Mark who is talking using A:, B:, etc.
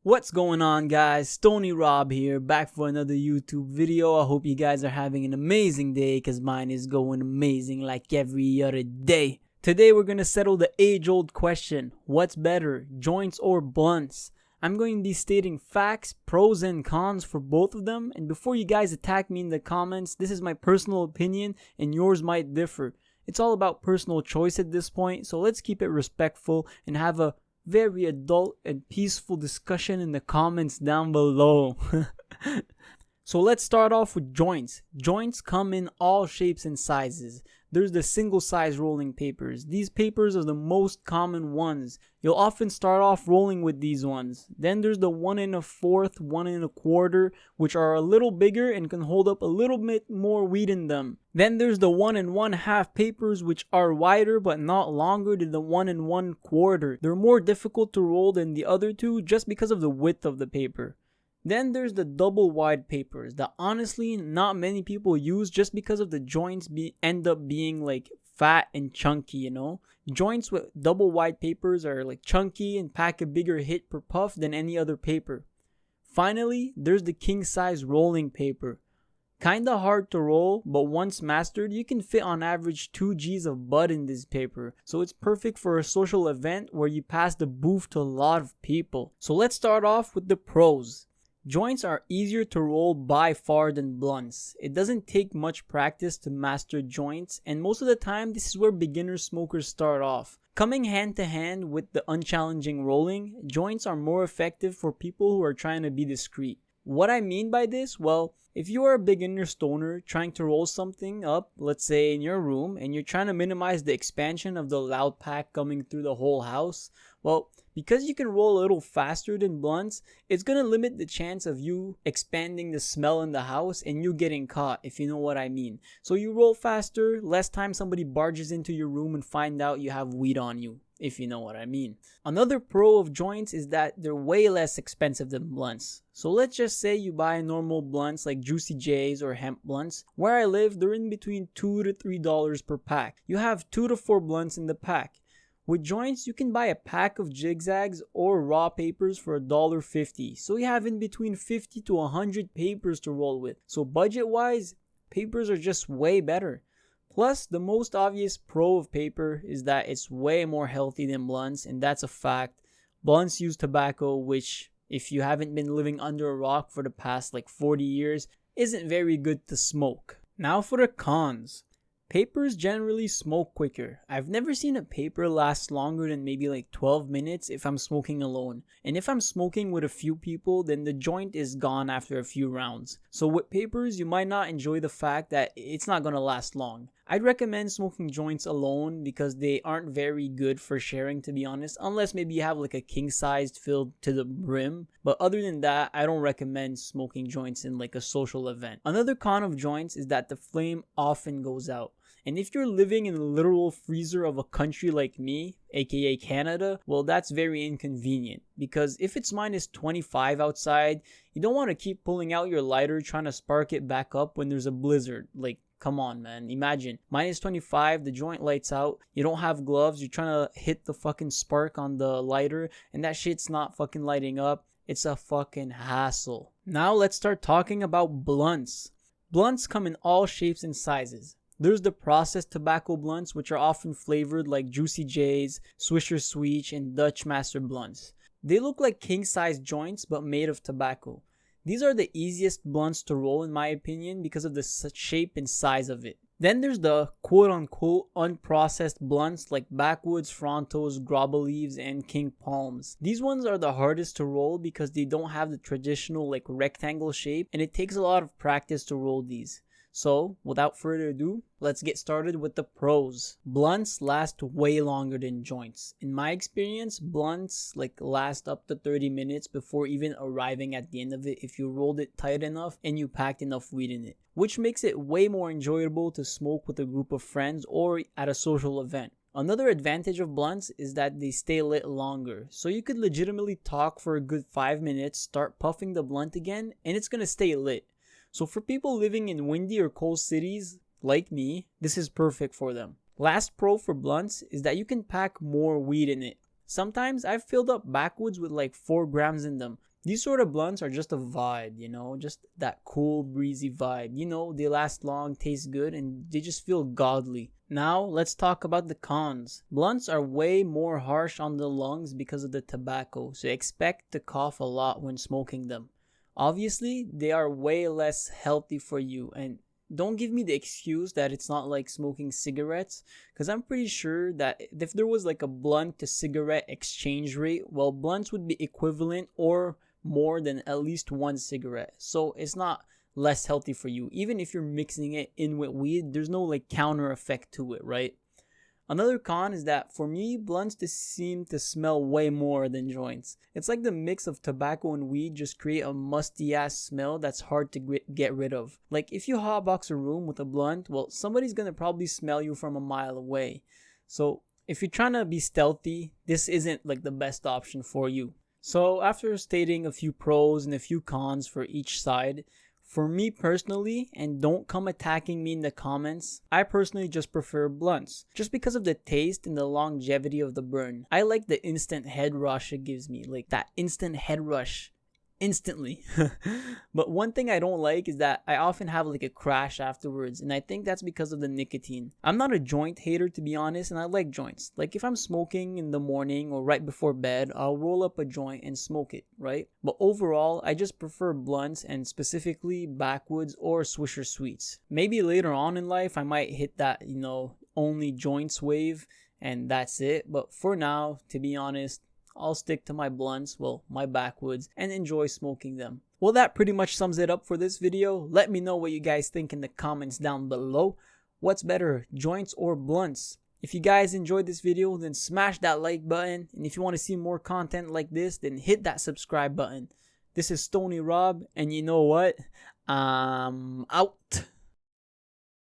A: What's going on, guys? Stony Rob here, back for another YouTube video. I hope you guys are having an amazing day, because mine is going amazing like every other day. Today we're going to settle the age-old question: what's better, joints or blunts? I'm going to be stating facts, pros and cons for both of them, and before you guys attack me in the comments, this is my personal opinion and yours might differ. It's all about personal choice at this point, so let's keep it respectful and have a very adult and peaceful discussion in the comments down below. So let's start off with joints. Joints come in all shapes and sizes. There's the single size rolling papers. These papers are the most common ones. You'll often start off rolling with these ones. Then there's the 1 1/4, 1 1/4, which are a little bigger and can hold up a little bit more weed in them. Then there's the 1 1/2 papers, which are wider but not longer than the 1 1/4. They're more difficult to roll than the other two just because of the width of the paper. Then there's the double wide papers that honestly not many people use just because of the joints end up being like fat and chunky, you know? Joints with double wide papers are like chunky and pack a bigger hit per puff than any other paper. Finally, there's the king size rolling paper. Kinda hard to roll, but once mastered, you can fit on average 2 Gs of bud in this paper. So it's perfect for a social event where you pass the booth to a lot of people. So let's start off with the pros. Joints are easier to roll by far than blunts. It doesn't take much practice to master joints, and most of the time this is where beginner smokers start off. Coming hand to hand with the unchallenging rolling, joints are more effective for people who are trying to be discreet. What I mean by this? Well, if you are a beginner stoner trying to roll something up, let's say in your room, and you're trying to minimize the expansion of the loud pack coming through the whole house, well, because you can roll a little faster than blunts, it's going to limit the chance of you expanding the smell in the house and you getting caught, if you know what I mean. So you roll faster, less time somebody barges into your room and find out you have weed on you, if you know what I mean. Another pro of joints is that they're way less expensive than blunts. So let's just say you buy normal blunts like Juicy J's or hemp blunts. Where I live, they're in between $2 to $3 per pack. You have 2 to 4 blunts in the pack. With joints, you can buy a pack of zigzags or raw papers for $1.50. So you have in between 50 to 100 papers to roll with. So budget-wise, papers are just way better. Plus, the most obvious pro of paper is that it's way more healthy than blunts, and that's a fact. Blunts use tobacco, which, if you haven't been living under a rock for the past like 40 years, isn't very good to smoke. Now for the cons. Papers generally smoke quicker. I've never seen a paper last longer than maybe like 12 minutes if I'm smoking alone. And if I'm smoking with a few people, then the joint is gone after a few rounds. So with papers, you might not enjoy the fact that it's not gonna last long. I'd recommend smoking joints alone because they aren't very good for sharing, to be honest, unless maybe you have like a king sized filled to the brim. But other than that, I don't recommend smoking joints in like a social event. Another con of joints is that the flame often goes out. And if you're living in the literal freezer of a country like me, aka Canada, well, that's very inconvenient. Because if it's minus 25 outside, you don't want to keep pulling out your lighter trying to spark it back up when there's a blizzard. Like, come on, man. Imagine, minus 25, the joint lights out, you don't have gloves, you're trying to hit the fucking spark on the lighter, and that shit's not fucking lighting up. It's a fucking hassle. Now let's start talking about blunts. Blunts come in all shapes and sizes. There's the processed tobacco blunts, which are often flavored like Juicy J's, Swisher Sweet, and Dutch Master blunts. They look like king-size joints but made of tobacco. These are the easiest blunts to roll in my opinion because of the shape and size of it. Then there's the quote-unquote unprocessed blunts like Backwoods, Frontos, Grobba Leaves, and King Palms. These ones are the hardest to roll because they don't have the traditional like rectangle shape, and it takes a lot of practice to roll these. So, without further ado, let's get started with the pros. Blunts last way longer than joints. In my experience, blunts last up to 30 minutes before even arriving at the end of it if you rolled it tight enough and you packed enough weed in it, which makes it way more enjoyable to smoke with a group of friends or at a social event. Another advantage of blunts is that they stay lit longer, so you could legitimately talk for a good 5 minutes, start puffing the blunt again, and it's gonna stay lit. So for people living in windy or cold cities, like me, this is perfect for them. Last pro for blunts is that you can pack more weed in it. Sometimes I've filled up Backwoods with like 4 grams in them, These sort of blunts are just a vibe, just that cool, breezy vibe. They last long, taste good, and they just feel godly. Now, let's talk about the cons. Blunts are way more harsh on the lungs because of the tobacco, so expect to cough a lot when smoking them. Obviously, they are way less healthy for you, and don't give me the excuse that it's not like smoking cigarettes, because I'm pretty sure that if there was like a blunt to cigarette exchange rate, well, blunts would be equivalent or more than at least one cigarette. So it's not less healthy for you. Even if you're mixing it in with weed, there's no like counter effect to it, right? Another con is that for me, blunts just seem to smell way more than joints. It's like the mix of tobacco and weed just create a musty ass smell that's hard to get rid of. Like if you hotbox a room with a blunt, well, somebody's gonna probably smell you from a mile away. So if you're trying to be stealthy, this isn't like the best option for you. So after stating a few pros and a few cons for each side, for me personally, and don't come attacking me in the comments, I personally just prefer blunts. Just because of the taste and the longevity of the burn. I like the instant head rush it gives me. Like that instant head rush. Instantly. But one thing I don't like is that I often have like a crash afterwards, and I think that's because of the nicotine. I'm not a joint hater, to be honest, and I like joints. Like if I'm smoking in the morning or right before bed, I'll roll up a joint and smoke it, right? But overall, I just prefer blunts, and specifically backwoods or Swisher Sweets. Maybe later on in life I might hit that, only joints wave, and that's it. But for now, to be honest, I'll stick to my blunts, well, my backwoods, and enjoy smoking them. Well, that pretty much sums it up for this video. Let me know what you guys think in the comments down below. What's better, joints or blunts? If you guys enjoyed this video, then smash that like button. And if you want to see more content like this, then hit that subscribe button. This is Stony Rob, and you know what? I'm out.